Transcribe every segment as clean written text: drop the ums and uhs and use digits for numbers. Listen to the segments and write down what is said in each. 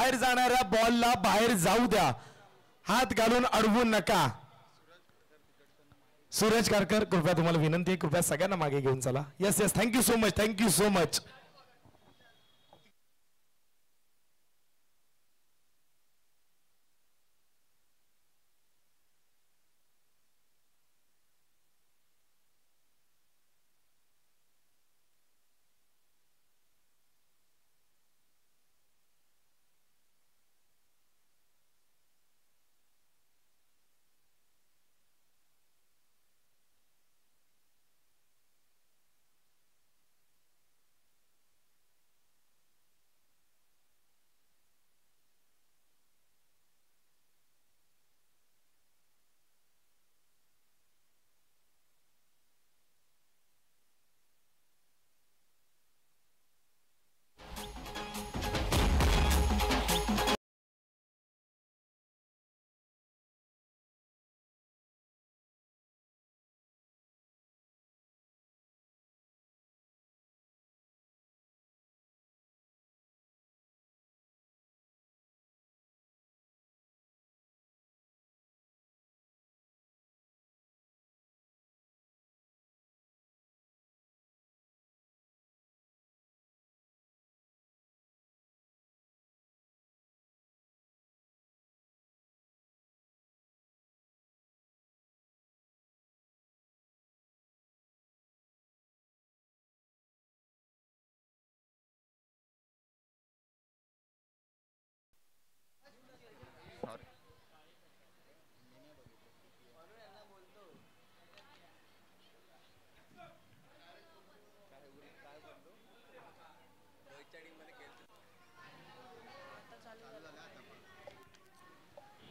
बाहेर जाणाऱ्या बॉलला बाहेर जाऊ द्या, हात घालून अडवू नका. सूरज कारकर कृपया तुम्हाला विनंती आहे, कृपया सगळ्यांना मागे घेऊन चला. Yes yes, thank you so much, thank you so much.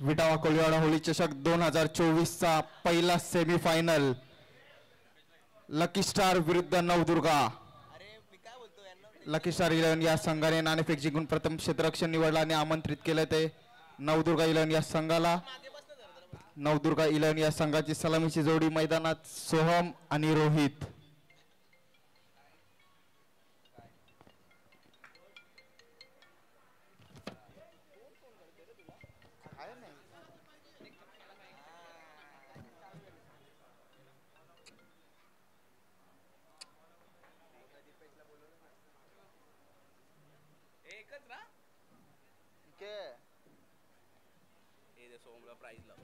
Vitawa Koliwada Holi चषक 2024चा पहिला सेमीफायनल लकी स्टार विरुद्ध नवदुर्गा. लकी स्टार 11 या संघाने नाणेफेक जिंकून प्रथम क्षेत्ररक्षण निवडला आणि आमंत्रित केले ते नवदुर्गा 11 या संघाला. नवदुर्गा 11 या संघाची सलामीची जोडी मैदानात सोहम आणि रोहित. सोमला प्राइस लाव.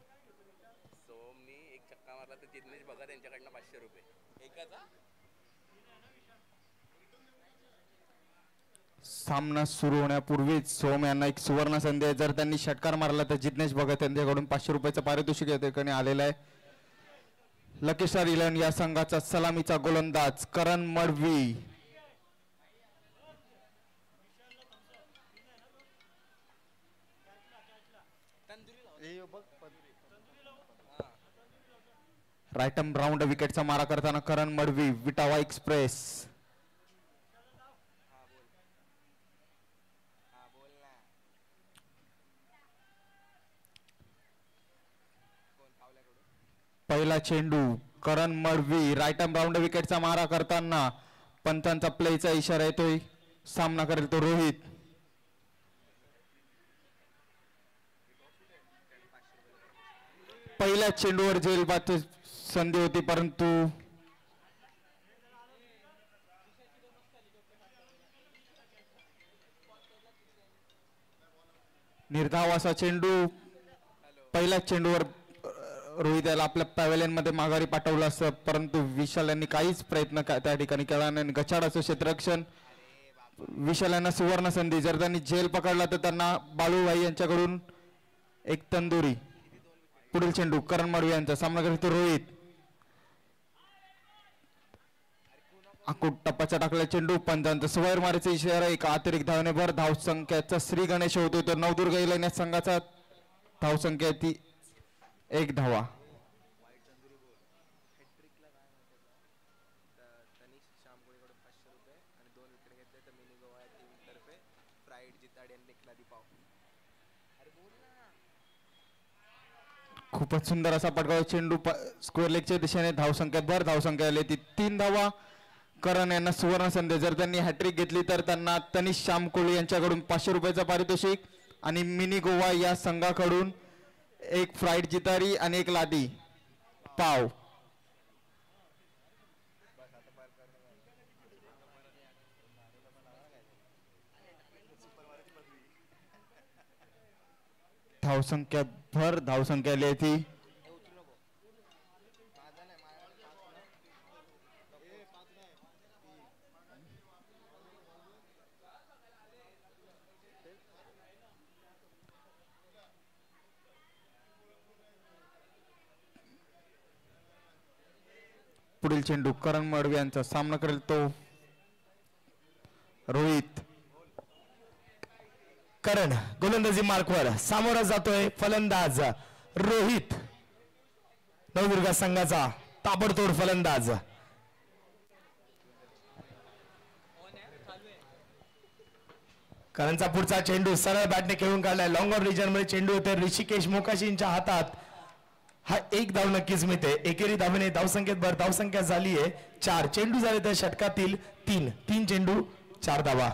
सोमनी एक चक्का मारला तर जिग्नेश भगत यांच्याकडनं 500 रुपये एकाचा. सामना सुरू होण्यापूर्वीच सोम यांना एक सुवर्ण संधी आहे. जर त्यांनी षटकार मारला तर जिग्नेश भगत यांच्याकडून 500 रुपयाचं पारितोषिक या ठिकाणी आलेलं आहे. लकी स्टार 11 या संघाचा सलामीचा गोलंदाज करण मडवी. रायटम राऊंड विकेटचा मारा करताना करण मडवी विटावा एक्सप्रेस. पहिला चेंडू करण मडवी रायटम राऊंड विकेटचा मारा करताना पंचांचा प्लेचा इशारा येतोय. सामना करेल तो रोहित. पहिल्या चेंडूवर जेलबाद संधी होती परंतु निर्धाव असा चेंडू. पहिल्या चेंडूवर रोहित याला आपल्या पॅव्हेलियन मध्ये माघारी पाठवलं असतं परंतु विशाल यांनी काहीच प्रयत्न त्या ठिकाणी केला नाही. गचाड असं क्षेत्ररक्षण. विशाल यांना सुवर्ण संधी. जर त्यांनी झेल पकडला तर त्यांना बाळूभाई यांच्याकडून एक तंदुरी. पुढील चेंडू करण मडवी यांचा. सामना करतो रोहित. आकुट टप्प्याचा टाकला चेंडू. पंचांचा सवैर मारायचा इशारा. एक अतिरिक्त धावने भर. धावसंख्येचा श्री गणेश होतोय तर नवदुर्गा 11 या संघाचा धावसंख्या ती 1 धावा. खूपच सुंदर असा पटकाव चेंडू स्क्वेअर लेगच्या दिशेने. धावसंख्येत भर. धावसंख्या आली ती 3 धावा. करण यांना सुवर्ण संधी. जर त्यांनी हॅट्रिक घेतली तर त्यांना तनिष श्यामकोळी यांच्याकडून 500 रुपयाचं पारितोषिक. आणि मिनी गोवा या संघाकडून एक फ्राईड जितारी आणि एक लादी पाव. धावसंख्या भर धावसंख्या लिहायची. पुढील चेंडू करण मडवी यांचा सामना करेल तो रोहित. करण गोलंदाजी मार्कवर सामोरा जातोय फलंदाज रोहित, नवदुर्गा संघाचा ताबडतोड फलंदाज. करणचा पुढचा चेंडू सरळ बॅटने खेळून काढलाय. लॉंग ऑन रिजन मध्ये चेंडू होते ऋषिकेश मोकाशींच्या हातात. हा एक धाव नक्कीच मिळते. एकेरी धावेने धावसंख्येत भर. धावसंख्या झाली आहे 4. चेंडू झाले तर षटकातील 3 चेंडू 4 धावा.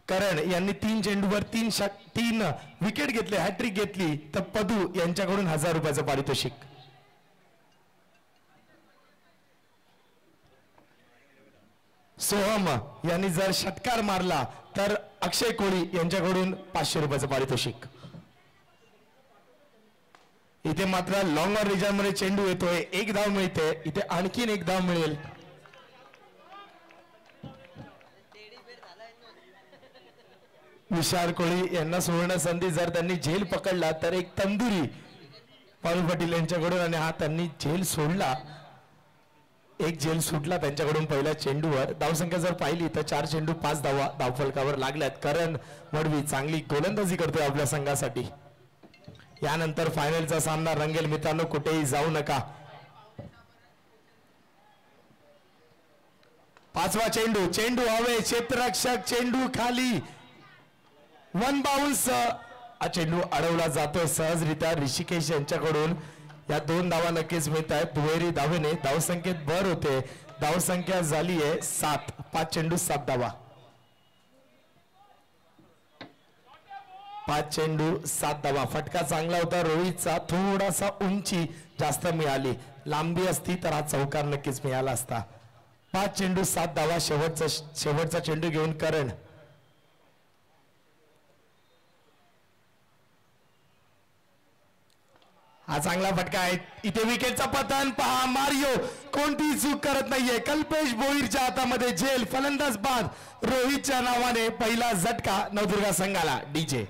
करण यांनी 3 चेंडूवर 3 विकेट घेतले, हॅट्रिक घेतली तर पदू यांच्याकडून 1000 रुपयाचं पारितोषिक. सोहम यांनी जर षटकार मारला तर अक्षय कोळी यांच्याकडून 500 रुपयाचं पारितोषिक. इथे मात्र लॉंग ऑन रिजन मध्ये चेंडू येतोय, एक धाव मिळते. इथे आणखीन एक धाव मिळेल. विशाल कोळी यांना सुवर्ण संधी. जर त्यांनी झेल पकडला तर एक तंदुरी पारुल पाटील यांच्याकडून, आणि हा त्यांनी झेल सोडला, एक झेल सुटला त्यांच्याकडून पहिल्या चेंडूवर. धावसंख्या जर पाहिली तर 4 चेंडू 5 धावा धावफलकावर लागल्यात. करण मडवी चांगली गोलंदाजी करतोय आपल्या संघासाठी. यानंतर फायनलचा सामना रंगेल मित्रांनो, कुठेही जाऊ नका. 5वा चेंडू, चेंडू हवे, क्षेत्ररक्षक चेंडू खाली, 1 बाउन्स. हा चेंडू अडवला जातोय सहजरित्या ऋषिकेश यांच्याकडून. या 2 धावा नक्कीच मिळत आहेत. दुहेरी धावेने धावसंख्येत भर होते. धावसंख्या झाली आहे 7. 5 चेंडू 7 धावा. 5 चेंडू 7 धावा. फटका चांगला होता रोहितचा. थोडासा उंची जास्त मिळाली, लांबी असती तर हा चौकार नक्कीच मिळाला असता. 5 चेंडू 7 धावा. शेवटचा चेंडू घेऊन करण. हा चांगला फटका आहे. इथे विकेटचा पतन पहा. मारियो कोणतीही चूक करत नाहीये. कल्पेश भोईरच्या हातामध्ये झेल. फलंदाज बाद. रोहितच्या नावाने पहिला झटका नवदुर्गा संघाला. डीजे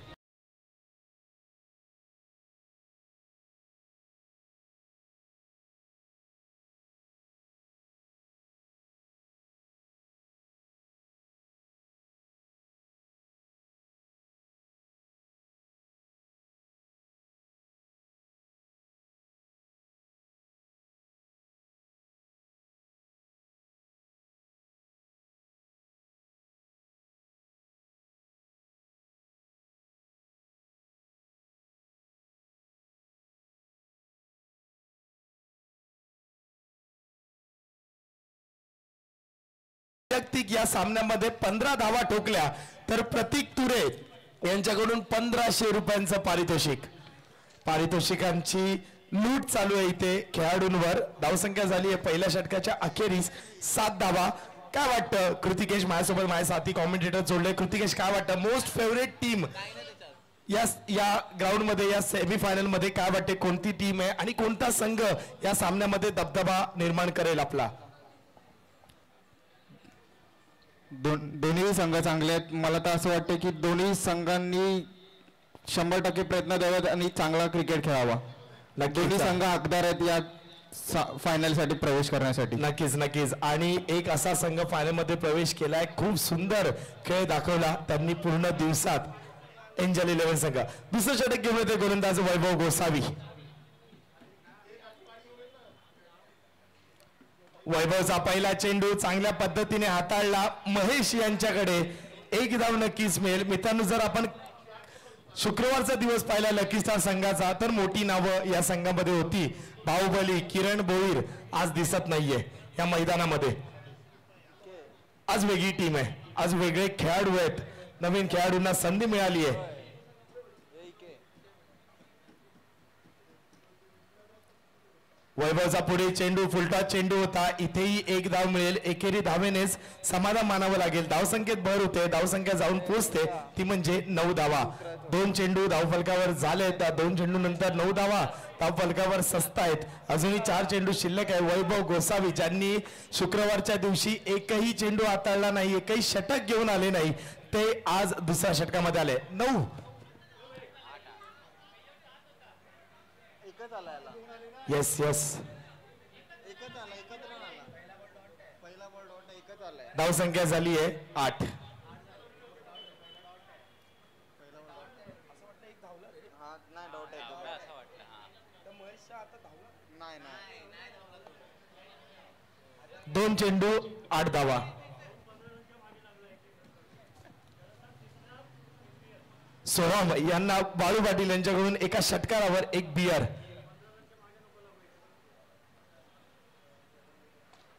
जागतिक या सामन्यामध्ये 15 धावा ठोकल्या तर प्रतीक तुरे यांच्याकडून 1500 रुपयांचं पारितोषिक. पारितोषिकांची लूट चालू आहे इथे खेळाडूंवर. धावसंख्या झाली आहे पहिल्या षटकाच्या अखेरीस 7 धावा. काय वाटतं कृतिकेश, माझ्यासोबत माझे साथी कॉमेंटेटर जोडले. कृतिकेश, काय वाटतं मोस्ट फेवरेट टीम या ग्राउंड मध्ये, या सेमीफायनल मध्ये काय वाटते, कोणती टीम आहे आणि कोणता संघ या सामन्यामध्ये दबदबा निर्माण करेल आपला? दोन्ही संघ चांगले आहेत. मला तर असं वाटतं की दोन्ही संघांनी 100% प्रयत्न द्यावेत आणि चांगला क्रिकेट खेळावा. दोन्ही संघ हकदार आहेत या फायनल साठी प्रवेश करण्यासाठी. नक्कीच नक्कीच. आणि एक असा संघ फायनल मध्ये प्रवेश केलाय, खूप सुंदर खेळ दाखवला त्यांनी पूर्ण दिवसात. एंजल 11 संघ. दुसरं षटक घेऊन येते गोलंदाज वैभव गोसावी. वैभवचा पहिला चेंडू चांगल्या पद्धतीने हाताळला. महेश यांच्याकडे एक धाव नक्कीच मिळेल. मित्रांनो, जर आपण शुक्रवारचा दिवस पाहिला लकी स्टार संघाचा तर मोठी नावं या संघामध्ये होती. बाहुबली, किरण भोईर आज दिसत नाहीये या मैदानामध्ये. आज वेगळी टीम आहे, आज वेगळे खेळाडू आहेत. नवीन खेळाडूंना संधी मिळाली आहे. वैभवचा पुढे चेंडू फुलटॉस चेंडू होता. इथेही एक धाव मिळेल. एकेरी धावेनेच समाधान मानावं लागेल. धावसंख्येत भर होते. धावसंख्या जाऊन पोहोचते ती म्हणजे 9 धावा. 2 चेंडू धावफलकावर झाले. त्या 2 चेंडू नंतर 9 धावा धावफलकावर सस्त आहेत. अजूनही 4 चेंडू शिल्लक आहे. वैभव गोसावी ज्यांनी शुक्रवारच्या दिवशी एकही चेंडू हाताळला नाही, एकही षटक घेऊन आले नाही, ते आज दुसऱ्या षटकामध्ये आले. 9 येस येस धावसंख्या झाली आहे 8. दोन चेंडू 8 धावा. सोहम यांना बाळू पाटील यांच्याकडून एका षटकारावर एक बियर.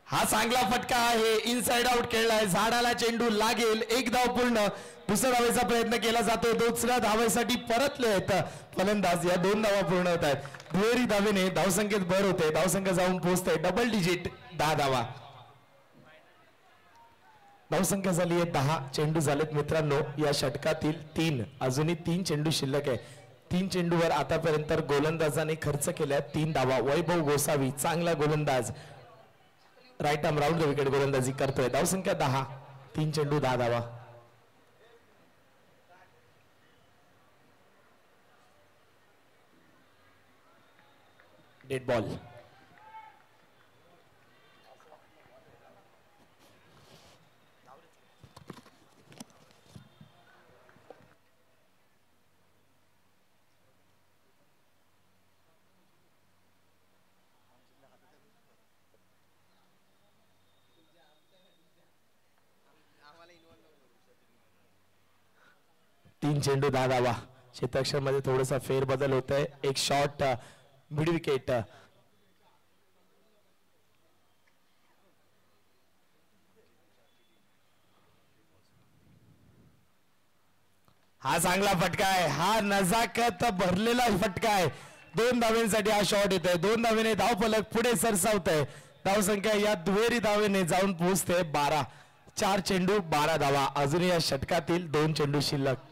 हा चांगला फटका आहे. इनसाइड आउट खेळलाय. झाडाला चेंडू लागेल. एक धाव पूर्ण. दुसऱ्या धावेचा प्रयत्न केला जातो. दुसऱ्या धावेसाठी परतले आहेत फलंदाज. या 2 धावा पूर्ण होत आहेत. दुहेरी धावेने धावसंख्येत भर होते. धावसंख्या जाऊन पोहोचते डबल डिजिट 10 धावा. धावसंख्या झाली आहे 10. चेंडू झालेत मित्रांनो या षटकातील 3. अजूनही 3 चेंडू शिल्लक आहे. 3 चेंडूवर आतापर्यंत गोलंदाजाने खर्च केल्या 3 धावा. वैभव गोसावी चांगला गोलंदाज right arm round the wicket गोलंदाजी करतोय. धावसंख्या 10. 3 चेंडू 10 धावा. Dead ball. तीन चेंडू 10 धावा. क्षेत्रक्षामध्ये थोडासा फेरबदल होत आहे. एक शॉट मिड विकेट. हा चांगला फटका आहे. हा नजाकत भरलेला फटका आहे. 2 धाव्यांसाठी हा शॉट येत आहे. 2 धावेने धावफलक पुढे सरसावत आहे. धावसंख्या या दुहेरी धावेने जाऊन पोहोचते 12. 4 चेंडू 12 धावा. अजूनही या षटकातील 2 चेंडू शिल्लक.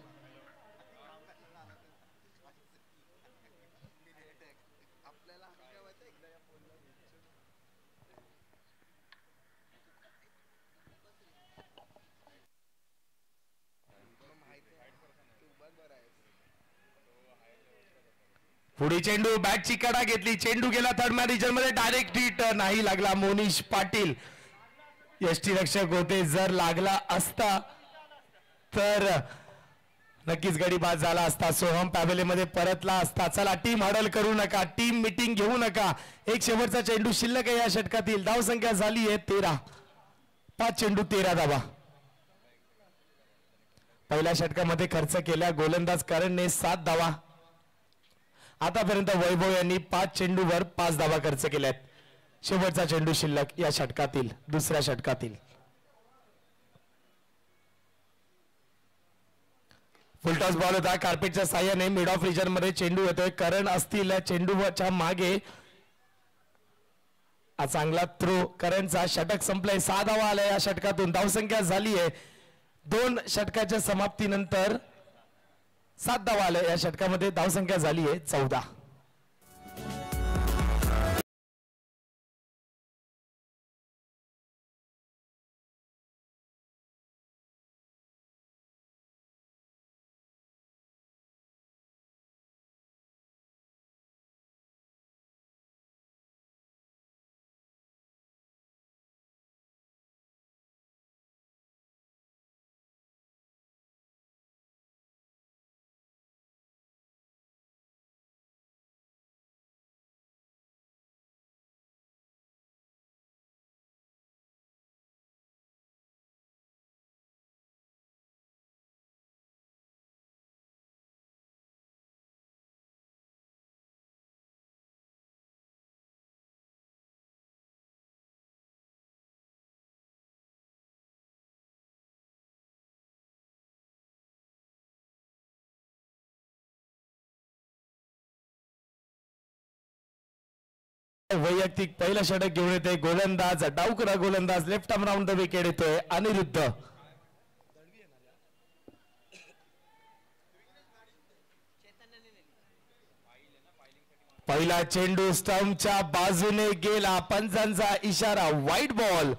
पुढे चेंडू बॅटची कडा घेतली. चेंडू गेला थर्ड मॅन रिजन मध्ये. डायरेक्ट हिट नाही लागला. मोनिश पाटील यष्टीरक्षक होते. जर लागला असता तर नक्कीच गडी बाद झाला असता. सोहम पॅव्हेलियन मध्ये परतला असता. चला टीम हडल करू नका. टीम मीटिंग घेऊ नका. एक शेवटचा चेंडू शिल्लक आहे या षटकातील. धावसंख्या झाली आहे 13. 5 चेंडू 13 धावा. पहिल्या षटकामध्ये खर्च केल्या गोलंदाज करणने 7 धावा. आतापर्यंत वैभव यांनी 5 चेंडूवर 5 धावा खर्च केल्यात. शेवटचा चेंडू शिल्लक या षटकातील दुसऱ्या षटकातील. फुलटॉस बॉल होता. कार्पेटच्या साह्याने मिड ऑफ रिजन मध्ये चेंडू येतोय. करण असतील चेंडूच्या मागे. चांगला थ्रो. करणचा षटक संपलाय. 6 धावा आल्या या षटकातून. धावसंख्या झाली आहे 2 षटकाच्या समाप्तीनंतर 7 धावा आल्या या षटकामध्ये. धावसंख्या झाली आहे 14. वैयक्तिक पहिला षटक घेऊन येते गोलंदाज डावकरा गोलंदाज left arm round the wicket येतोय अनिरुद्ध. पहिला चेंडू स्टंपच्या बाजूने गेला, पंचांचा इशारा, व्हाईट बॉल.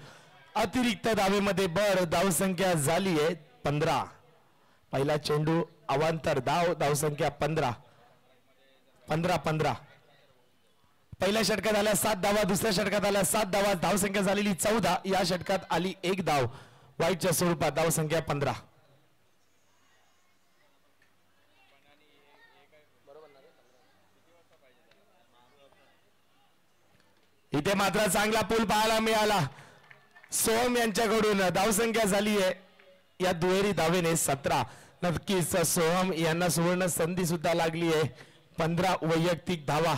अतिरिक्त धावेमध्ये बर, धावसंख्या झाली आहे 15. पहिला चेंडू अवांतर धावसंख्या 15. पहिल्या षटकात आल्या 7 धावा, दुसऱ्या षटकात आल्या 7 धावा, धावसंख्या झालेली 14. या षटकात आली 1 धाव व्हाईटच्या स्वरूपात, धावसंख्या 15. इथे मात्र चांगला पूल पाहायला मिळाला सोहम यांच्याकडून. धावसंख्या झाली आहे या दुहेरी धावेने 17. नक्कीच सोहम यांना सुवर्ण संधी सुद्धा लागली आहे. 15 वैयक्तिक धावा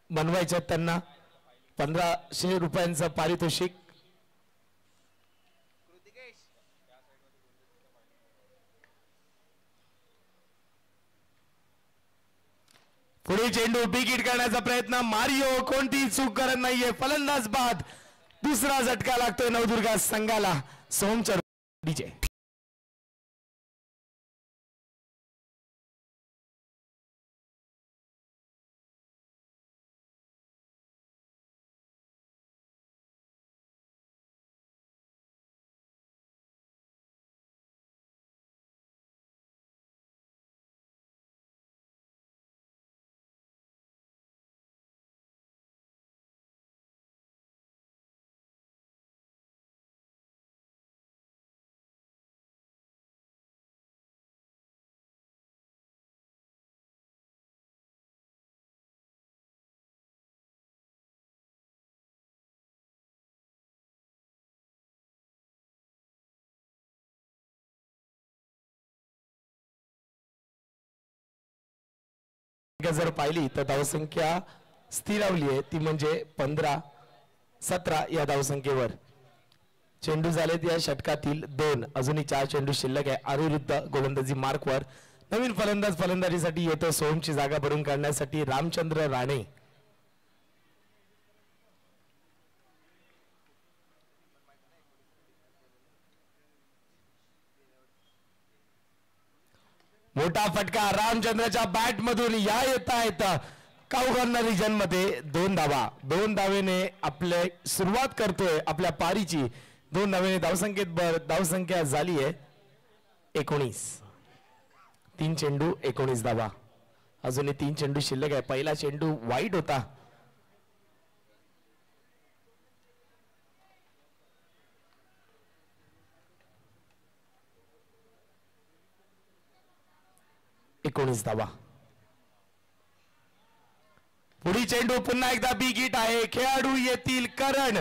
बनवायच्या त्यांना. 1500 रुपयांचं पारितोषिक. पुढे चेंडू बिग हिट करण्याचा प्रयत्न, मारिओ कोणती चूक करत नाहीये, फलंदाज बाद. दुसरा झटका लागतोय नवदुर्गा संघाला. सोमच्या डीजे जर पाहिली तर धावसंख्या स्थिरावली आहे, ती म्हणजे 15-17 या धावसंख्येवर. चेंडू झालेत या षटकातील 2. अजूनही 4 चेंडू शिल्लक आहे. अनिरुद्ध गोलंदाजी मार्कवर. नवीन फलंदाज फलंदाजीसाठी येतो सोमची जागा भरून काढण्यासाठी रामचंद्र राणे. मोठा फटका रामचंद्रच्या बॅट मधून या येत काउगॉर्नर रिजन मध्ये 2 धावा. 2 धावेने आपले सुरुवात करतोय आपल्या पारीची. 2 धावेने धावसंख्येत भर. धावसंख्या झाली आहे 19. 3 चेंडू 19 धावा. अजूनही 3 चेंडू शिल्लक आहे. पहिला चेंडू वाईट होता. धावा. पुढील चेंडू पुन्हा एकदा बिग हिट आहे. खेळाडू येतील करण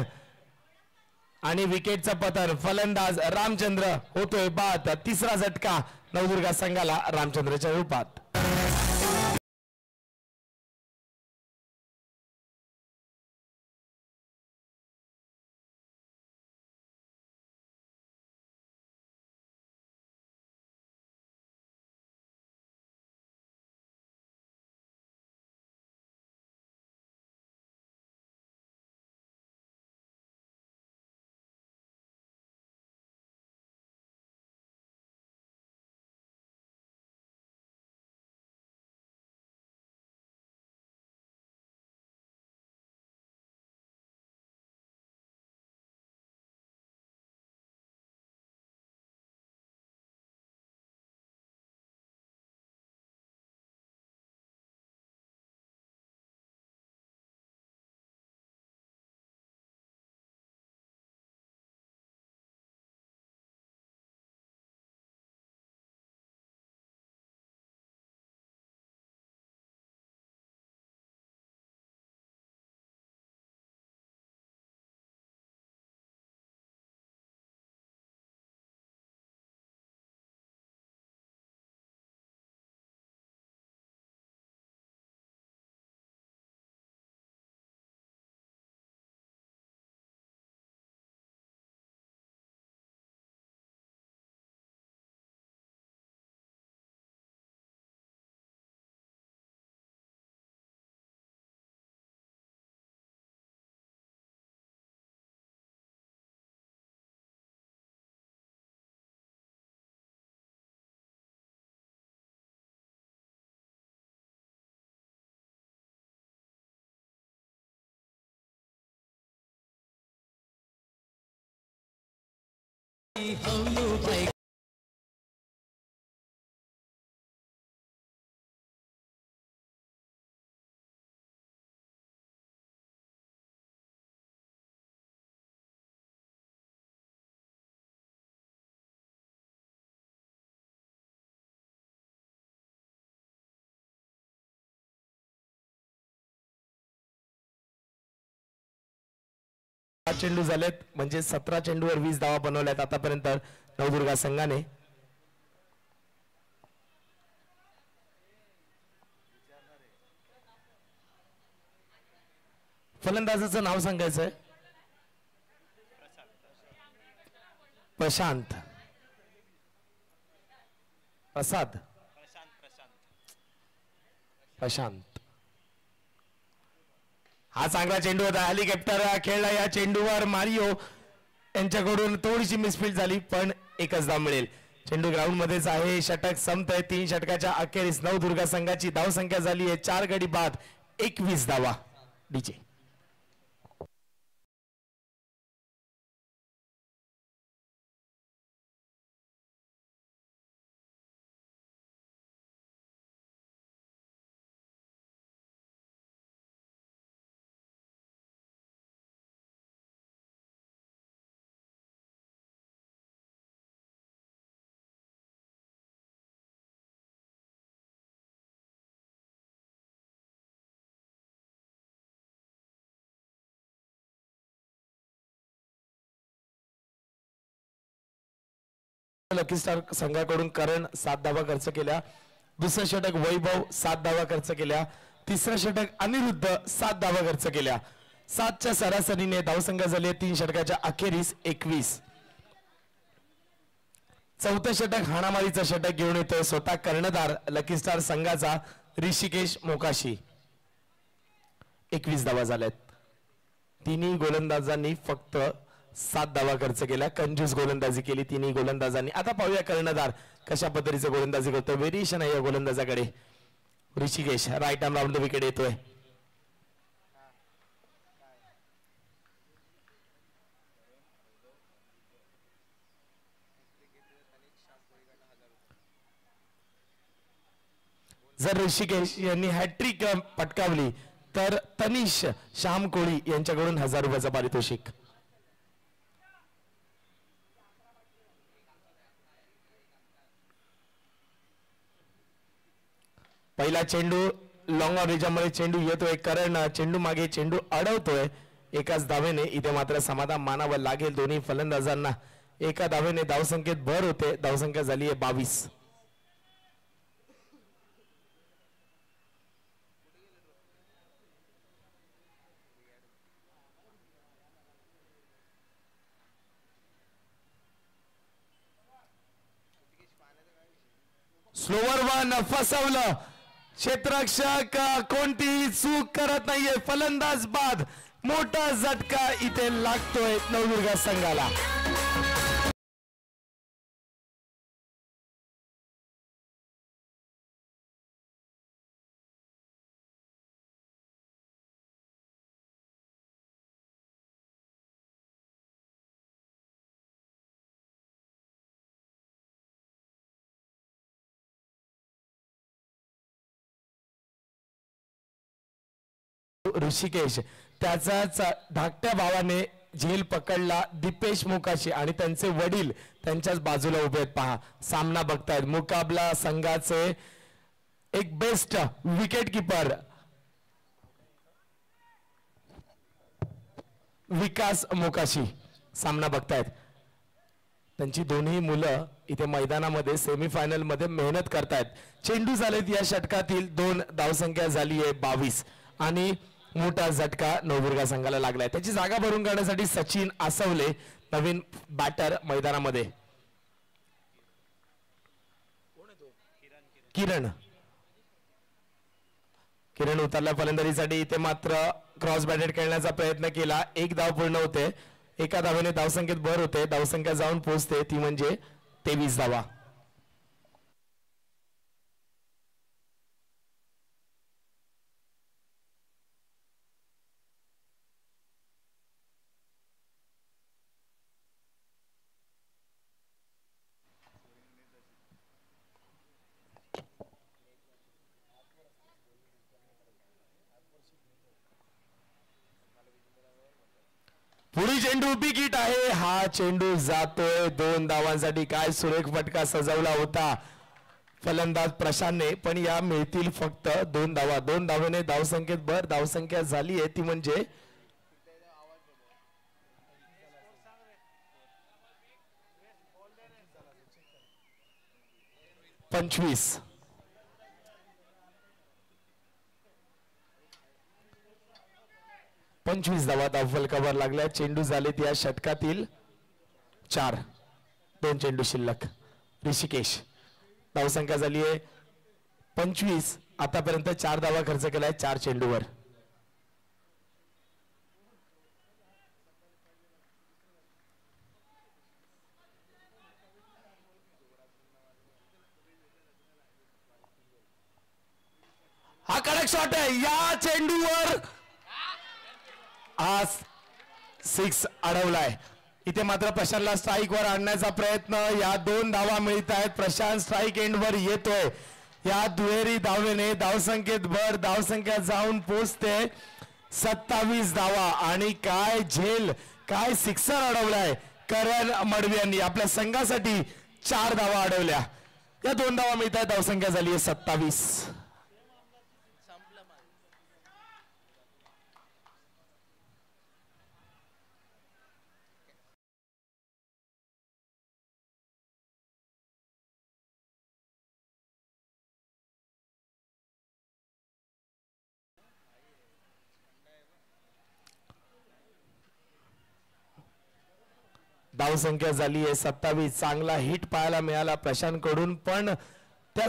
आणि विकेटचं पतन. फलंदाज रामचंद्र होतोय बाद. तिसरा झटका नवदुर्गा संघाला रामचंद्रच्या रूपात. 5 चेंडू झालेत म्हणजे 17 चेंडूवर 20 धावा बनवल्यात आतापर्यंत नवदुर्गा संघाने. फलंदाजाचं नाव सांगायचंय. प्रशांत प्रसाद प्रशांत. हा चांगला चेंडू होता. हेलिकॉप्टर खेळला या चेंडूवर. मारिओ यांच्याकडून थोडीशी मिसफील्ड झाली पण एकच धाव मिळेल. चेंडू ग्राउंड मध्येच आहे. षटक संपतंय. 3 षटकाच्या अखेरीस नवदुर्गा संघाची धावसंख्या झाली आहे 4 गडी बाद 21 धावा. डीजे लकी स्टार संघाकडून करण 7 धावा खर्च केल्या. दुसरं षटक वैभव 7 धावा खर्च केल्या. तिसरं षटक अनिरुद्ध 7 धावा खर्च केल्या. 7च्या सरासरीने धावसंख्या झाली 3 षटकाच्या अखेरीस 21. चौथं षटक हाणामारीचं षटक घेऊन येतोय स्वतः कर्णधार लकी स्टार संघाचा ऋषिकेश मोकाशी. 21 धावा झाल्यात. तिन्ही गोलंदाजांनी फक्त 7 धावा खर्च केल्या. कंजूस गोलंदाजी केली तिन्ही गोलंदाजांनी. आता पाहूया कर्णधार कशा पद्धतीचं गोलंदाजी करतोय. व्हेरिएशन आहे या गोलंदाजाकडे. Hrishikesh right arm round the wicket येतोय. जर ऋषिकेश यांनी हॅट्रिक पटकावली तर तनिष श्याम कोळी यांच्याकडून 1000 रुपयाचं पारितोषिक. पहिला चेंडू लॉंग ऑन रेंजमध्ये चेंडू येतोय. करण चेंडू मागे चेंडू अडवतोय. एकाच धावेने इथे मात्र समाधान मानावं लागेल दोन्ही फलंदाजांना. एका धावेने धावसंख्येत भर होते. धावसंख्या झाली आहे 22. स्लोवर वन फसवलं. क्षेत्ररक्षक कोणतीही चूक करत नाहीये. फलंदाज बाद. मोठा झटका इथे लागतोय नवदुर्गा संघाला. ऋषिकेश त्याचाच धाकट्या भावाने झेल पकडला दीपेश मोकाशी आणि त्यांचे वडील त्यांच्याच बाजूला उभे आहेत. पहा सामना बघतायत. मुकाबला संघाचे एक बेस्ट विकेट किपर विकास मोकाशी सामना बघतायत. त्यांची दोन्ही मुलं इथे मैदानामध्ये सेमीफायनल मध्ये मेहनत करतायत. चेंडू झालेत या षटकातील 2 धावसंख्या झाली आहे 22 आणि मोठा झटका नवदुर्गा संघाला लागलाय. त्याची जागा भरून काढण्यासाठी सचिन आसवले नवीन बॅटर मैदानामध्ये. किरण किरण उतरला फलंदाजीसाठी. इथे मात्र क्रॉस बॅटेड खेळण्याचा प्रयत्न केला. 1 धाव पूर्ण होते. एका धावेने धावसंख्येत भर होते. धावसंख्या जाऊन पोहोचते ती म्हणजे 23 धावा. पुढील चेंडू विकेट आहे. हा चेंडू जातोय 2 धावांसाठी. काय सुरेख फटका सजवला होता फलंदाज प्रशांतने. पण या मिळतील फक्त 2 धावा. 2 धावेने धावसंख्येत भर. धावसंख्या झाली आहे ती म्हणजे 25. धावा धावफल कव्हर लागल्या. चेंडू झालेत या षटकातील 4. 2 चेंडू शिल्लक. ऋषिकेश धावसंख्या झाली आहे 25. आतापर्यंत 4 धावा खर्च केलाय 4 चेंडूवर. हा कडक शॉट आहे. या चेंडूवर आज 6 अडवलाय. इथे मात्र प्रशांतला स्ट्राईक वर आणण्याचा प्रयत्न. या 2 धावा मिळत आहेत. प्रशांत स्ट्राईक एंड वर येतोय. या दुहेरी धावेने धावसंख्येत भर. धावसंख्या जाऊन पोहोचते 27 धावा. आणि काय झेल, काय सिक्सर अडवलाय करण मडवी यांनी. आपल्या संघासाठी 4 धावा अडवल्या. या 2 धावा मिळत आहेत. धावसंख्या झाली आहे 27. धावसंख्या झाली आहे 27. चांगला हिट पाहायला मिळाला प्रशांत कडून, पण त्या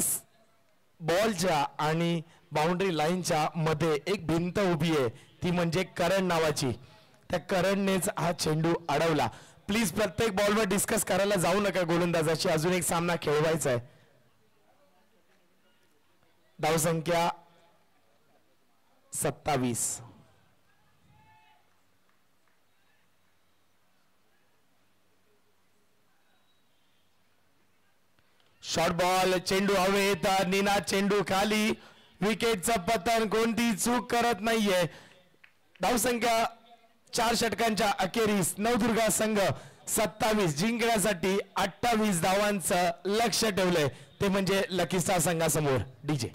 बॉलच्या आणि बाउंड्री लाईनच्या मध्ये एक भिंत उभी आहे, ती म्हणजे करण नावाची. त्या करणनेच हा चेंडू अडवला. प्लीज प्रत्येक बॉलवर डिस्कस करायला जाऊ नका गोलंदाजाची. अजून एक सामना खेळवायचा आहे. धावसंख्या 27. Short ball. चेंडू हवेत. निनाद चेंडू खाली. विकेटचं पतन. कोणती चूक करत नाहीये. धावसंख्या 4 षटकांच्या अखेरीस नवदुर्गा संघ 27 जिंकण्यासाठी 28 धावांचं लक्ष ठेवलंय, ते म्हणजे लकी स्टार संघासमोर. डीजे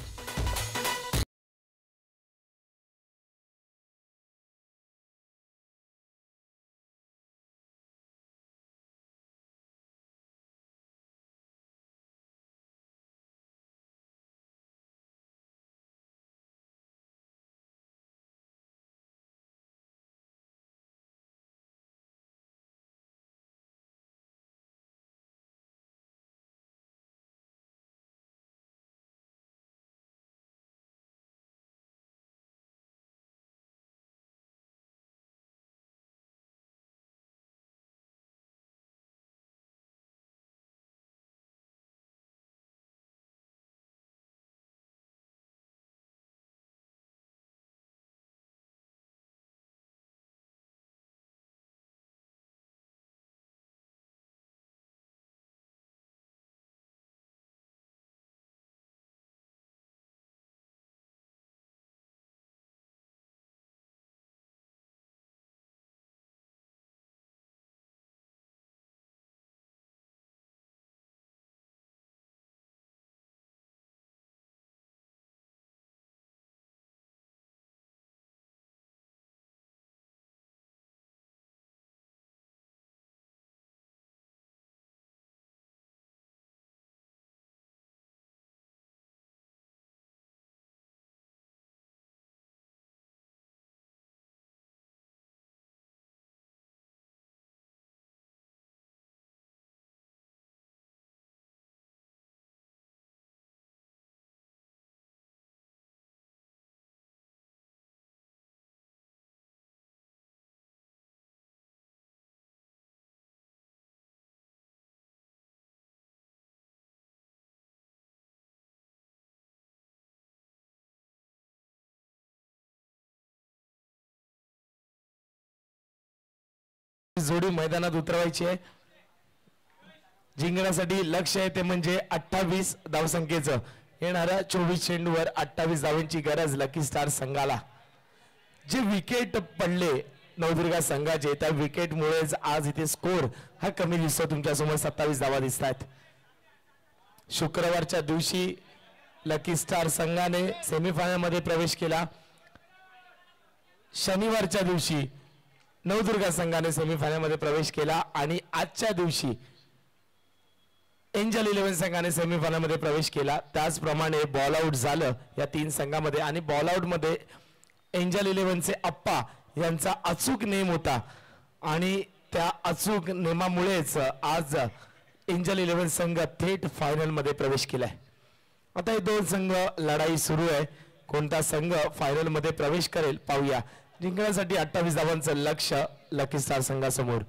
जोडी मैदानात उतरवायची आहे. जिंकण्यासाठी लक्ष आहे ते म्हणजे 28 धावसंख्येचं. येणाऱ्या 24 चेंडूवर 28 धावांची गरज लकी स्टार संघाला. जे विकेट पडले नवदुर्गा संघाचे, त्या विकेटमुळेच आज इथे स्कोर हा कमी दिसतो. तुमच्या समोर 27 धावा दिसत आहेत. शुक्रवारच्या दिवशी लकी स्टार संघाने सेमीफायनल मध्ये प्रवेश केला. शनिवारच्या दिवशी नवदुर्गा संघाने सेमीफायनल मध्ये प्रवेश केला. आणि आजच्या दिवशी एंजल 11 संघाने सेमीफायनल मध्ये प्रवेश केला. त्याचप्रमाणे बॉल आउट झालं या 3 संघामध्ये आणि बॉल आउट मध्ये एंजल 11चे अप्पा यांचा अचूक नेम होता आणि त्या अचूक नेमामुळेच आज एंजल 11 संघ थेट फायनल मध्ये प्रवेश केलाय. आता हे 2 संघ लढाई सुरू आहे. कोणता संघ फायनल मध्ये प्रवेश करेल पाहूया. जिंकण्यासाठी 28 धावांचं लक्ष्य लकी स्टार संघासमोर.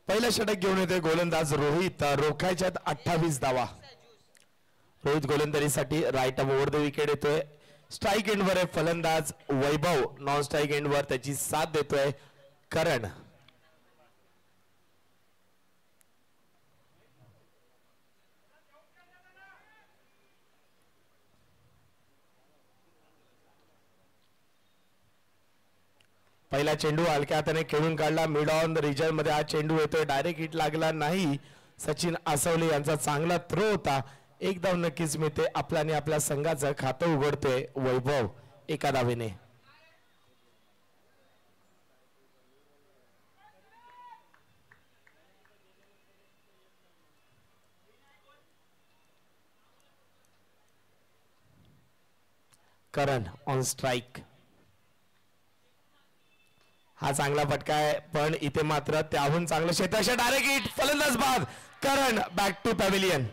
पहिला षटक घेऊन येतोय गोलंदाज रोहित. रोखायच्यात 28 धावा. रोहित गोलंदाजीसाठी right arm over the wicket येतोय. स्ट्राईक एंडवर आहे फलंदाज वैभव. नॉन स्ट्राईक एंडवर त्याची साथ देतोय करण. पहिला चेंडू हलक्या हाताने खेळून काढला. मिड ऑन द रिजन मध्ये हा चेंडू येतोय. डायरेक्ट हिट लागला नाही. सचिन आसवले यांचा चांगला थ्रो होता. एक धाव नक्कीच मिळते. आपल्या आणि आपल्या संघाचं खातं उघडतोय वैभव एका धावेने. करण ऑन स्ट्राईक. हा चांगला फटका आहे पण इथे मात्र त्याहून चांगलं क्षेत्ररक्षण. Direct hit. फलंदाज बाद. करण बॅक टू पॅव्हिलियन.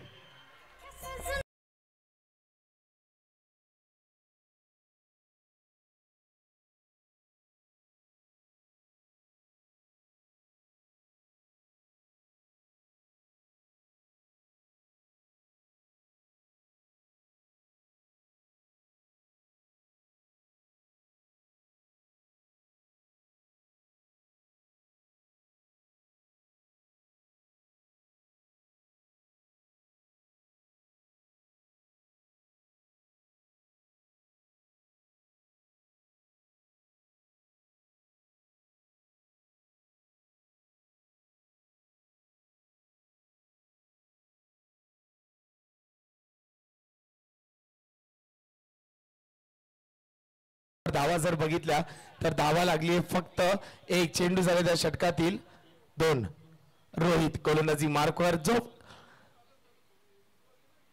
धावा जर बघितल्या तर धावा लागली फक्त एक. चेंडू झाले त्या षटकातील 2. रोहित गोलंदाजी मार्कवर जो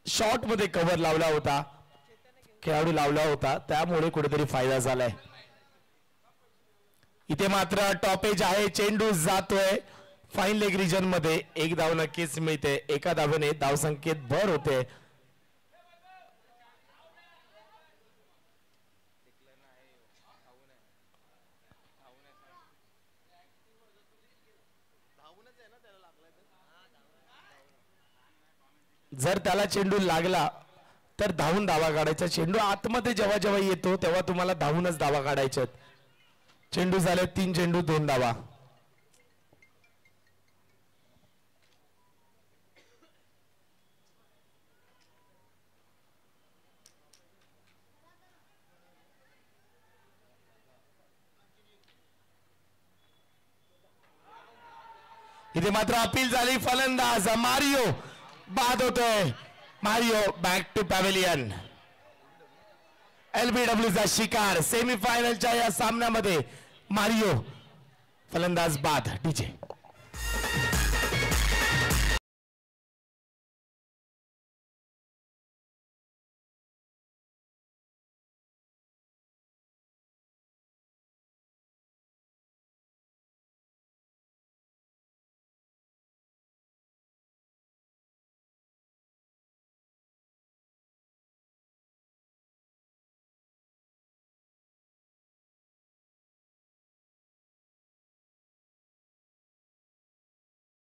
शॉट मध्ये कव्हर लावला होता खेळाडू लावला होता त्यामुळे कुठेतरी फायदा झालाय. इथे मात्र टॉपेज आहे. चेंडू जातोय फाईन लेग रिजन मध्ये. एक धाव नक्कीच मिळते. एका धावेने धावसंख्येत भर होते. जर त्याला चेंडू लागला तर धावून धावा काढायचा. चेंडू आतमध्ये जेव्हा जेव्हा येतो तेव्हा तुम्हाला धावूनच धावा काढायच्यात. चेंडू झाले 3 चेंडू 2 धावा. इथे मात्र अपील झाली. फलंदाज मारियो बाद होतोय. Mario back to pavilion. LBW चा शिकार सेमीफायनलच्या या सामन्यामध्ये मारियो फलंदाज बाद. डीजे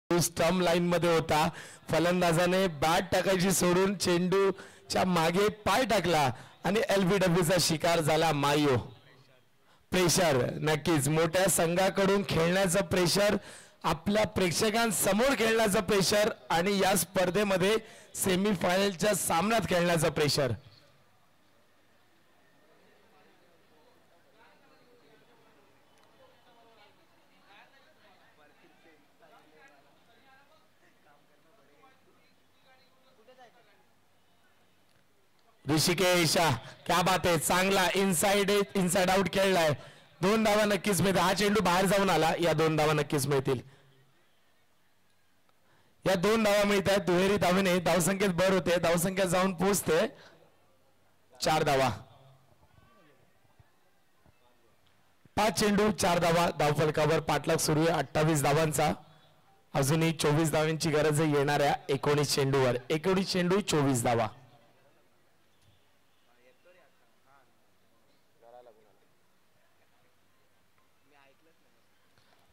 स्टंप लाईन मध्ये होता. फलंदाजाने बॅट टाकायची सोडून चेंडूच्या मागे पाय टाकला आणि LBW चा शिकार झाला मारियो. प्रेशर नक्कीच मोठ्या संघाकडून खेळण्याचं प्रेशर आपल्या प्रेक्षकांसमोर खेळण्याचं प्रेशर आणि या स्पर्धेमध्ये सेमीफायनलच्या सामन्यात खेळण्याचं प्रेशर. ऋषिकेश क्या बात आहे, चांगला इनसाइड आउट खेळलाय. 2 धावा नक्कीच मिळतील. हा चेंडू बाहेर जाऊन आला, या 2 धावा नक्कीच मिळतील. या 2 धावा मिळत आहेत. दुहेरी धावेने धावसंख्येत भर होते, धावसंख्या जाऊन पोहोचते 4 धावा. 5 चेंडू 4 धावा. धावफलकावर पाठलाग सुरू आहे 28 धावांचा. अजूनही 24 धावांची गरज आहे येणाऱ्या 19 चेंडूवर. 19 चेंडू 24 धावा.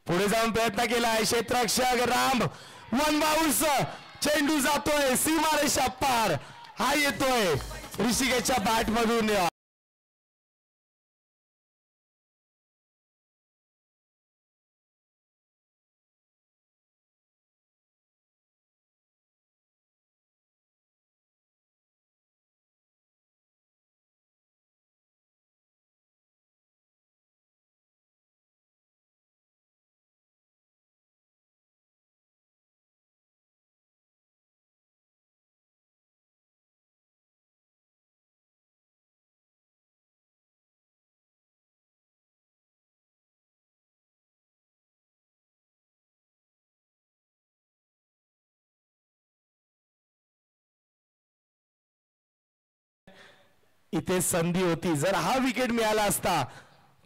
पुढे जाऊन प्रयत्न केलाय क्षेत्ररक्षक राम. 1 बाउन्स, चेंडू जातोय सीमारेषा पार. हा येतोय ऋषिकेशच्या बॅट मधून. इथे संधी होती, जर हा विकेट मिळाला असता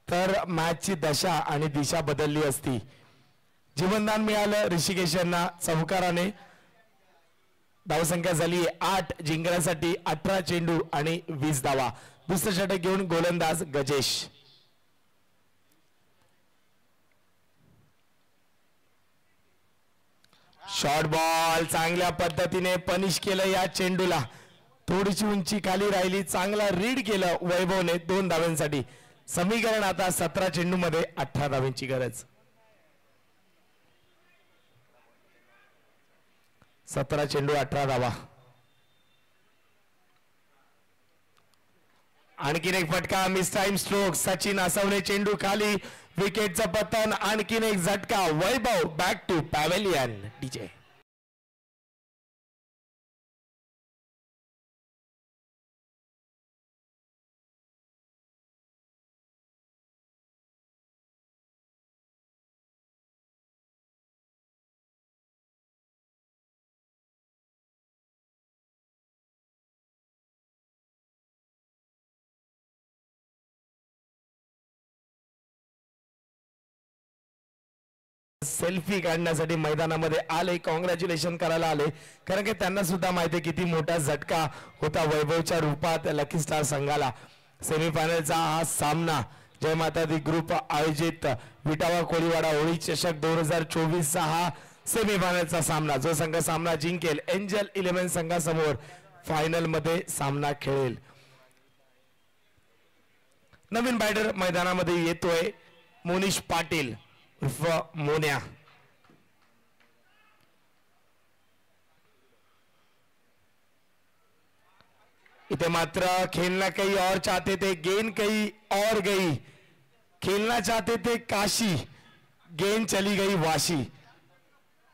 तर मॅचची दशा आणि दिशा बदलली असती. जीवनदान मिळालं ऋषिकेश यांना चौकाराने. धावसंख्या झाली 8, जिंकण्यासाठी 18 चेंडू आणि 20 धावा. दुसरं षटक घेऊन गोलंदाज गजेश. शॉर्ट बॉल चांगल्या पद्धतीने पनिश केलं या चेंडूला. थोडीशी उंची खाली राहिली, चांगला रीड केलं वैभवने 2 धाव्यांसाठी. समीकरण आता 17 चेंडू मध्ये 18 धाव्यांची गरज. 17 चेंडू 18 धावा. आणखीन एक फटका, mistime stroke. Sachin Asawane चेंडू खाली, विकेटचं पतन. आणखीन एक झटका. Vaibhav back to pavilion. DJ selfie काढण्यासाठी मैदानामध्ये आले, कॉंग्रॅच्युलेशन करायला आले, कारण की त्यांना सुद्धा माहिती किती मोठा झटका होता वैभवच्या रूपात लकी स्टार संघाला. सेमीफायनलचा हा सामना जय माता दी ग्रुप आयोजित विटावा कोळीवाडा होळी चषक 2024 चा हा सेमीफायनलचा सामना. जो संघ सामना जिंकेल एंजल 11 संघासमोर फायनल मध्ये सामना खेळेल. नवीन बॅटर मैदानामध्ये येतोय मोनिश पाटील उर्फ मोन्या. इथे मात्र खेलना कहीं और चाहते थे, गेंद कहीं और गई. खेलना चाहते थे काशी, गेंद चली गई वाशी.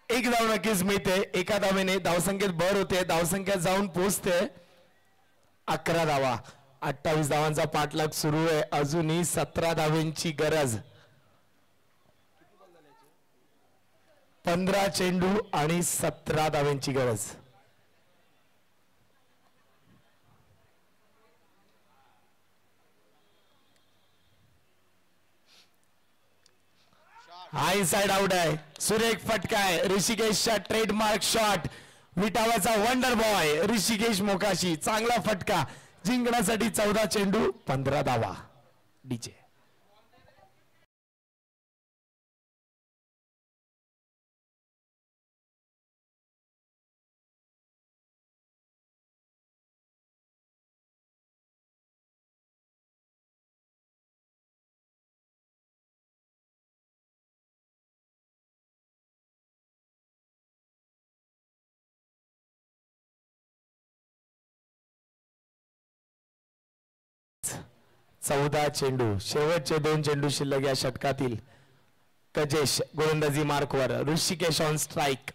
एक धाव नक्कीच मिळते. एका धावेने धावसंख्येत भर होते, धावसंख्या जाऊन पोहोचते 11 धावा. 28 धावांचा पाठलाग सुरू आहे. अजूनही 17 धावांची गरज. 15 चेंडू आणि 17 धावांची गरज. हा इनसाइड आउट आहे. सुरेख फटका आहे. ऋषिकेशचा ट्रेडमार्क शॉट. विटावाचा वंडर बॉय ऋषिकेश मोकाशी. चांगला फटका. जिंकण्यासाठी 14 चेंडू 15 धावा. डीजे 14 चेंडू, शेवटचे 2 चेंडू शिल्लक या षटकातील. कजेश गोलंदाजी मार्कवर, ऋषिकेश ऑन स्ट्राईक.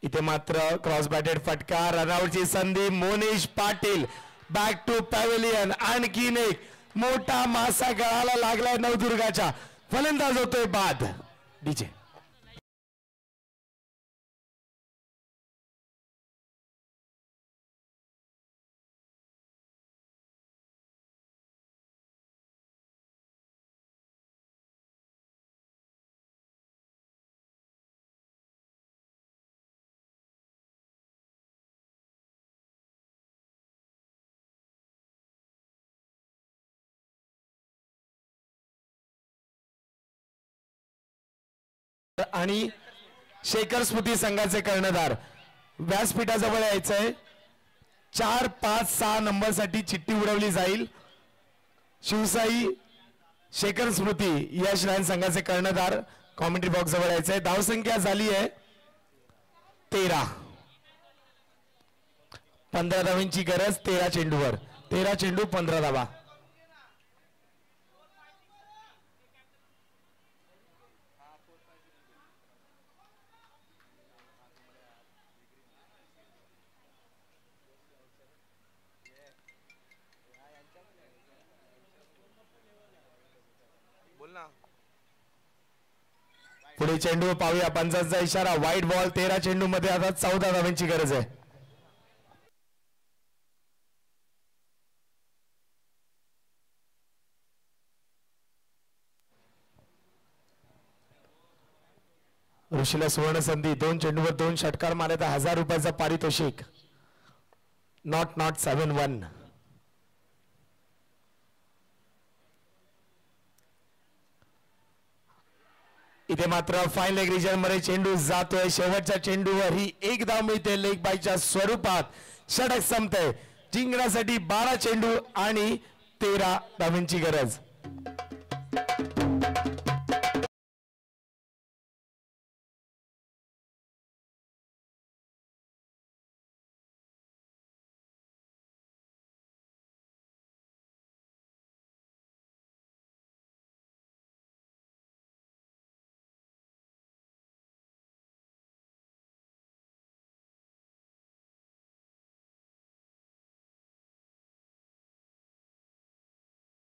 इथे मात्र क्रॉस बॅटेड फटका, रनआउटची संधी. Monish Patil back to pavilion. आणखीन एक मोठा मासा गळाला लागलाय नवदुर्गाच्या. फलंदाज होतोय बाद. डीजे आणि शेखर स्मृती संघाचे कर्णधार व्यासपीठाजवळ यायचंय. 4, 5, 6 नंबर साठी चिठ्ठी उडवली जाईल. शिवसाई शेखर स्मृती यश लायन संघाचे कर्णधार कॉमेंट्री बॉक्स जवळ यायचंय. धावसंख्या झाली आहे 13. 15 धावांची गरज 13 चेंडूवर. 13 चेंडू 15 धावा. पुढे चेंडू पाहूया. पंचांचा इशारा. वाईट बॉल. 13 चेंडू मध्ये आता 14 धावांची गरज आहे. ऋषीला सुवर्ण संधी. 2 चेंडूवर 2 षटकार मारले तर 1000 रुपयाचा पारितोषिक. नॉट 7-1. इथे मात्र फाईन लेग रिजन मध्ये चेंडू जातोय. शेवटच्या चेंडूवर ही एक धाव मिळते लेग बायच्या स्वरूपात. षटक संपतंय. जिंकण्यासाठी 12 चेंडू आणि 13 धावांची गरज.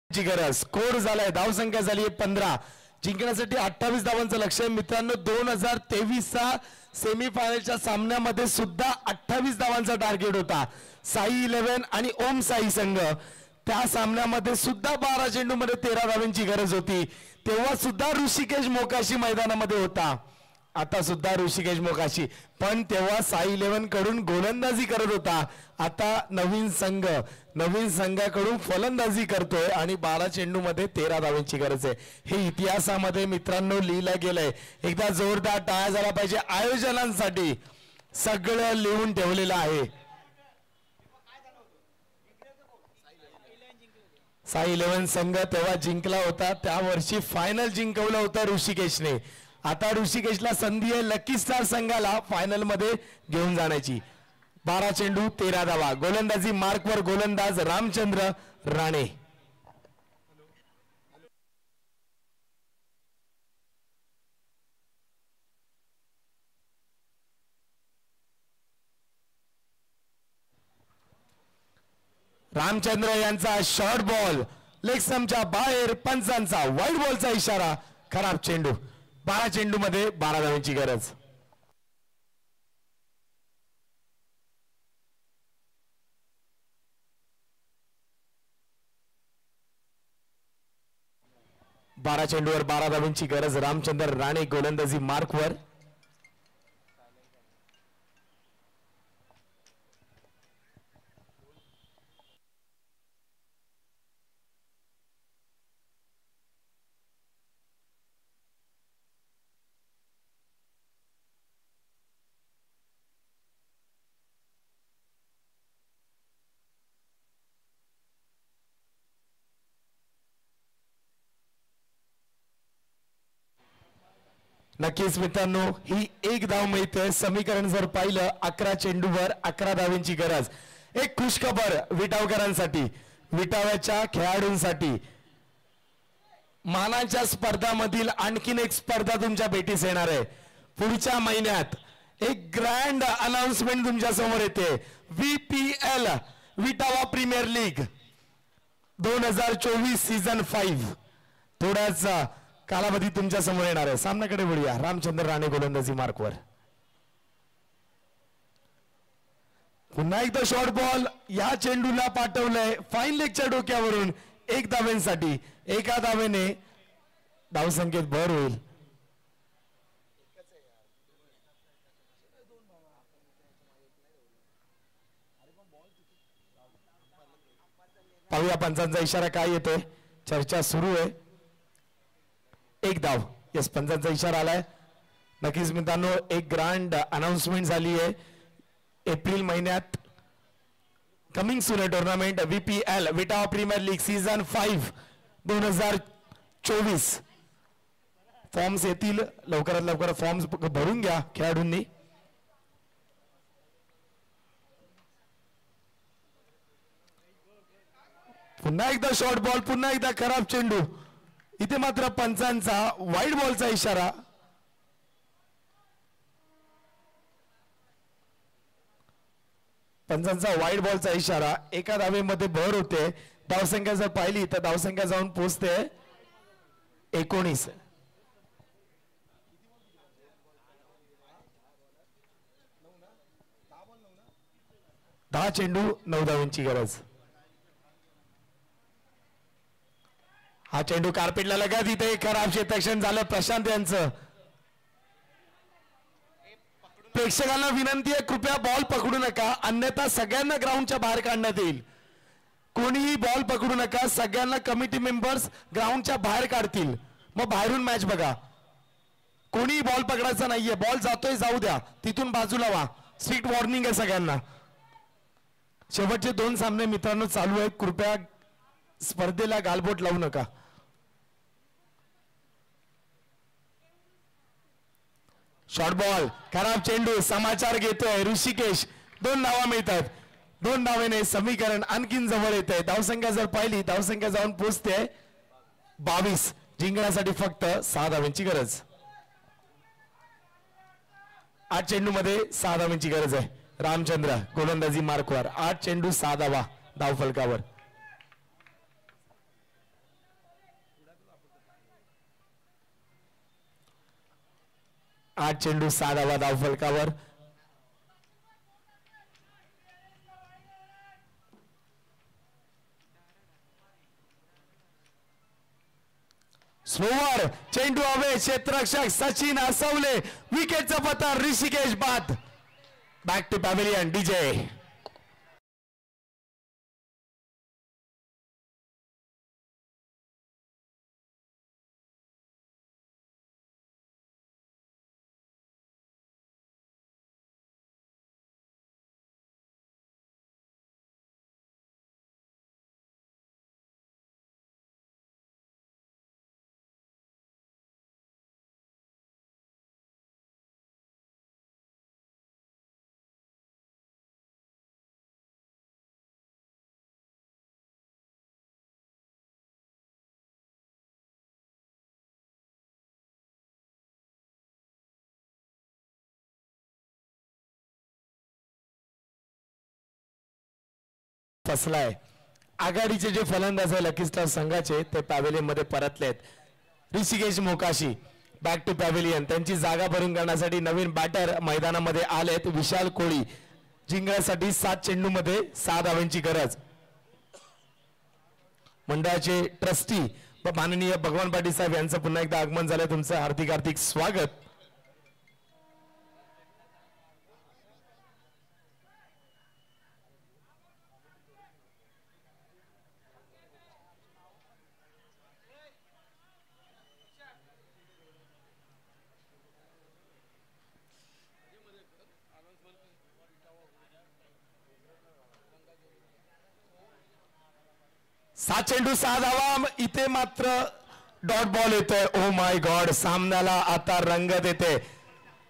गरज. स्कोर झालाय. धावसंख्या झाली 15. जिंकण्यासाठी 28 धावांचं लक्ष्य मित्रांनो. 2023चा सेमीफायनलच्या सामन्यामध्ये सुद्धा 28 धावांचा टार्गेट होता. साई 11 आणि ओम साई संघ त्या सामन्यामध्ये सुद्धा 12 चेंडू मध्ये 13 धावांची गरज होती. तेव्हा सुद्धा ऋषिकेश मोकाशी मैदानामध्ये होता. आता सुद्धा ऋषिकेश मोकाशी, पण तेव्हा साई 11 कडून गोलंदाजी करत होता. आता नवीन संघाकडून फलंदाजी करतोय आणि 12 चेंडू मध्ये 13 धावांची गरज आहे. हे इतिहासामध्ये मित्रांनो लिहिलं गेलंय. एकदा जोरदार टाळ्या झाला पाहिजे आयोजनांसाठी. सगळं लिहून ठेवलेलं आहे. साई 11 संघ तेव्हा जिंकला होता. त्या वर्षी फायनल जिंकवलं होतं ऋषिकेशने. आता ऋषिकेशला संधी आहे लकी स्टार संघाला फायनल मध्ये घेऊन जाण्याची. 12 चेंडू 13 धावा. गोलंदाजी मार्कवर गोलंदाज रामचंद्र राणे. रामचंद्र यांचा शॉर्ट बॉल लेग स्टंपच्या बाहेर. पंचांचा वाईट बॉलचा इशारा. खराब चेंडू. 12 चेंडू मध्ये 12 धावांची गरज. बारा चेंडूवर 12 धावांची गरज. रामचंद्र राणे गोलंदाजी मार्कवर. नक्कीच मित्रांनो, ही एक धाव मिळते. समीकरण जर पाहिलं 11 चेंडूवर 11 धावांची गरज. एक खुशखबर विटावकरांसाठी, विटाव्याच्या खेळाडूंसाठी, मानाच्या स्पर्धामधील आणखीन एक स्पर्धा तुमच्या भेटीस येणार आहे. पुढच्या महिन्यात एक ग्रँड अनाउन्समेंट तुमच्या समोर येते. VPL Vitawa premier league 2024 season 5 थोड्याच कालावधी तुमच्या समोर येणार आहे. सामन्याकडे वळूया. रामचंद्र राणे गोलंदाजी मार्कवर. पुन्हा एकदा शॉर्ट बॉल या चेंडूला पाठवलंय फाईन लेगच्या डोक्यावरून. एक धावेसाठी, एका धावेने धावसंख्येत भर होईल. पाहूया पंचांचा इशारा काय येतोय. चर्चा सुरू आहे. एक धाव. यस, पंचांचा इशारा आलाय. नक्कीच मित्रांनो, एक ग्रँड अनाउन्समेंट झाली आहे. एप्रिल महिन्यात कमिंग सून आहे tournament. VPL Vitawa premier league season 5 2024. Forms येतील लवकरात लवकर. फॉर्म्स भरून घ्या खेळाडूंनी. पुन्हा एकदा शॉर्ट बॉल, पुन्हा एकदा खराब चेंडू. इथे मात्र पंचांचा वाईड बॉलचा इशारा. पंचांचा वाईड बॉलचा इशारा. एका धावेमध्ये भर होते. धावसंख्या जर पाहिली तर धावसंख्या जाऊन पोहोचते 19. 10 चेंडू 9 धावांची गरज. हा चेंडू कार्पेटला लगत. इथे खराब क्षेत्ररक्षण झालं प्रशांत यांचं. प्रेक्षकांना विनंती आहे, कृपया बॉल पकडू नका, अन्यथा सगळ्यांना ग्राउंडच्या बाहेर काढण्यात येईल. कोणीही बॉल पकडू नका. सगळ्यांना कमिटी मेंबर्स ग्राउंडच्या बाहेर काढतील. मग बाहेरून मॅच बघा. कोणीही बॉल पकडायचा नाहीये. बॉल जातोय जाऊ द्या, तिथून बाजूला व्हा. स्ट्रिक्ट वॉर्निंग आहे सगळ्यांना. शेवटचे 2 सामने मित्रांनो चालू आहेत. कृपया स्पर्धेला गालबोट लावू नका. शॉर्ट बॉल, खराब चेंडू. समाचार घेतोय ऋषिकेश. 2 धावा मिळतात. 2 धावेने समीकरण आणखीन जवळ येते. धावसंख्या जर पाहिली, धावसंख्या जाऊन पोहोचते 22. जिंकण्यासाठी फक्त 6 धावांची गरज. 8 चेंडू मध्ये 6 धावांची गरज आहे. रामचंद्र गोलंदाजी मार्कवर. 8 चेंडू 6 धावा धावफलकावर. आठ चेंडू 6 धावा धावफलकावर. स्लोवर चेंडू हवे. क्षेत्ररक्षक सचिन असवले. विकेटचा पत्ता ऋषिकेश बाद. Back to pavilion. डीजे फसलाय. आघाडीचे जे फलंदाज आहे लकी स्टार संघाचे ते पॅव्हिलियन मध्ये परतलेत. Hrishikesh Mokashi back to pavilion. त्यांची जागा भरून करण्यासाठी नवीन बॅटर मैदानामध्ये आलेत. विशाल कोळी. जिंकण्यासाठी 7 चेंडू मध्ये 6 धावांची गरज. मंडळाचे ट्रस्टी व माननीय भगवान पाटील साहेब यांचं पुन्हा एकदा आगमन झालं. तुमचं हार्दिक हार्दिक स्वागत. सात चेंडू 6 धावा. इथे मात्र डॉट बॉल येतोय. ओ माय गॉड, सामन्याला आता रंगत येते.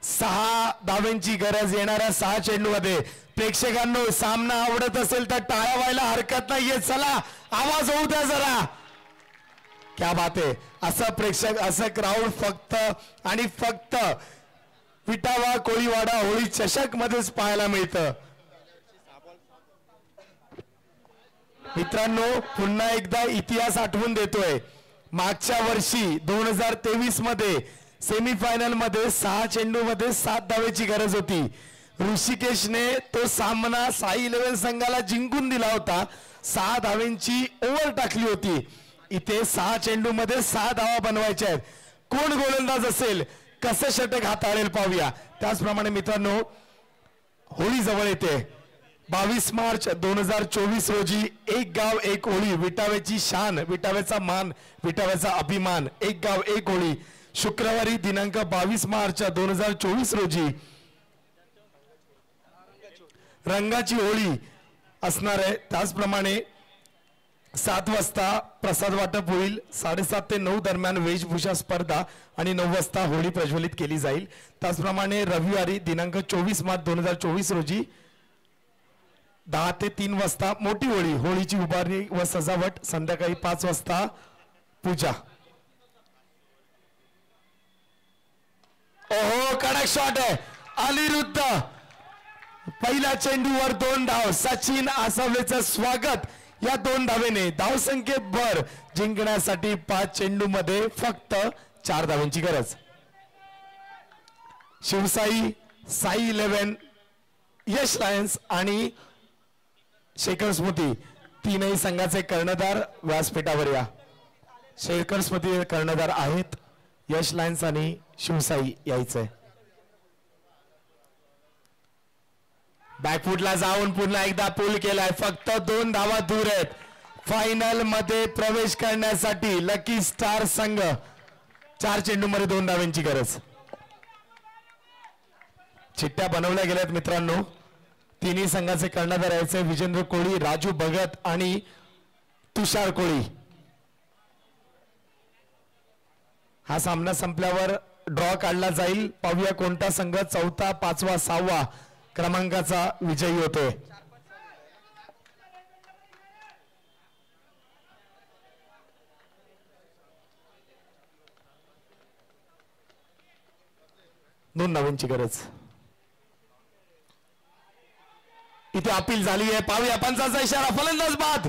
6 धावांची गरज येणाऱ्या 6 चेंडूमध्ये. प्रेक्षकांनो, सामना आवडत असेल तर टाळ्या व्हायला हरकत नाहीये. चला आवाज होऊ द्या जरा. क्या बात आहे. असं प्रेक्षक, असं क्राऊड फक्त आणि फक्त विटावा कोळीवाडा होळी चषक मध्येच पाहायला मिळतं. मित्रांनो, पुन्हा एकदा इतिहास आठवून देतोय. मागच्या वर्षी 2023 मध्ये सेमीफायनल मध्ये 6 चेंडूमध्ये 7 धावेची गरज होती. ऋषिकेशने तो सामना साई 11 संघाला जिंकून दिला होता. 6 धावेंची ओव्हर टाकली होती. इथे 6 चेंडूमध्ये 6 धावा बनवायच्या आहेत. कोण गोलंदाज असेल, कसं षटक हाताळेल पाहूया. त्याचप्रमाणे मित्रांनो, होळी जवळ येते. 22 मार्च 2024 रोजी एक गाव एक होळी, विटाव्याची शान, विटाव्याचा मान, विटाव्याचा अभिमान. एक गाव एक होळी. शुक्रवारी दिनांक 22 मार्च 2024 रोजी रंगाची होळी असणार आहे. त्याचप्रमाणे 7 वाजता प्रसाद वाटप होईल. 7:30 ते 9 दरम्यान वेशभूषा स्पर्धा आणि 9 वाजता होळी प्रज्वलित केली जाईल. त्याचप्रमाणे रविवारी दिनांक 24 मार्च 2024 रोजी 10 ते 3 वाजता मोठी होळी, होळीची उभारणी व सजावट. संध्याकाळी 5 वाजता पूजा. ओहो, कडक शॉट आहे. अनिरुद्ध पहिल्या चेंडूवर 2 धाव. सचिन आसवलेचं स्वागत. या 2 धावेने धावसंख्येत भर. जिंकण्यासाठी 5 चेंडूमध्ये फक्त 4 धावांची गरज. शिवसाई, साई 11, यश लायन्स आणि शेखर स्मृती तीनही संघाचे कर्णधार व्यासपीठावर या. शेखर स्मृती कर्णधार आहेत. यश लायन्स आणि शिवसाई यायचंय. बॅकफुटला जाऊन पुन्हा एकदा पूल केलाय. फक्त 2 धावा दूर आहेत फायनल मध्ये प्रवेश करण्यासाठी. लकी स्टार संघ 4 चेंडूमध्ये 2 धावांची गरज. चिठ्ठ्या बनवल्या गेल्यात मित्रांनो. तिन्ही संघाचे कर्णधार यायचे. विजेंद्र कोळी, राजू भगत आणि तुषार कोळी. हा सामना संपल्यावर ड्रॉ काढला जाईल. पाहूया कोणता संघ 4था, 5वा, 6वा क्रमांकाचा विजयी होतोय. दोन धावांची गरज. इथे अपील झाली आहे. पाहूया पंचाचा इशारा. फलंदाज बाद.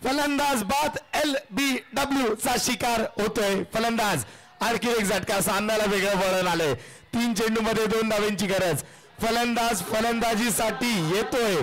फलंदाज बाद. LBW चा शिकार होतोय फलंदाज. आणखी एक झटका. सामन्याला वेगळं वळण आलंय. 3 चेंडूमध्ये 2 धावांची गरज. फलंदाज फलंदाजीसाठी येतोय.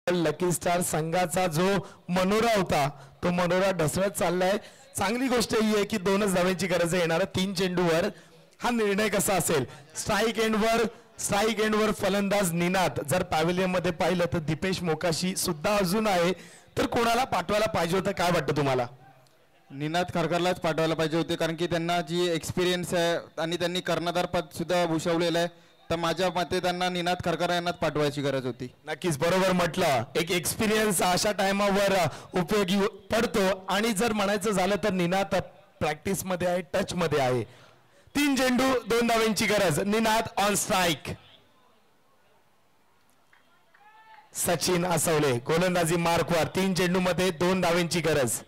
लकी स्टार संघाचा जो मनोरा होता तो मनोरा ढसळत चाललाय. चांगली गोष्ट ही आहे की 2च धावांची गरज आहे. येणाऱ्या 3 चेंडूवर हा निर्णय कसा असेल. स्ट्राईक एंडवर फलंदाज निनाद. जर पॅव्हिलियन मध्ये पाहिलं तर दीपेश मोकाशी सुद्धा अजून आहे. तर कोणाला पाठवायला पाहिजे होतं, काय वाटतं तुम्हाला? निनाद खरकरलाच पाठवायला पाहिजे होते, कारण की त्यांना जी एक्सपिरियन्स आहे आणि त्यांनी कर्णधार पद सुद्धा भूषवलेलं आहे. तर माझ्या मते त्यांना निनाद खरकर यांनाच पाठवायची गरज होती. नक्कीच बरोबर म्हटलं. एक एक्सपिरियन्स अशा टायमावर उपयोगी पडतो. आणि जर म्हणायचं झालं तर निनाद प्रॅक्टिस मध्ये आहे, टच मध्ये आहे. 3 चेंडू 2 धावांची गरज. Ninad on strike. सचिन आसवले गोलंदाजी मार्कवर. 3 चेंडू मध्ये 2 धावांची गरज.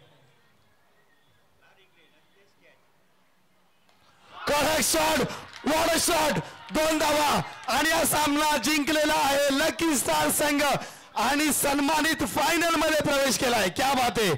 कडक शॉट. What a shot. 2 धावा आणि हा सामना जिंकलेला आहे लकी स्टार संघ आणि सन्मानित फायनल मध्ये प्रवेश केलाय. क्या बात आहे.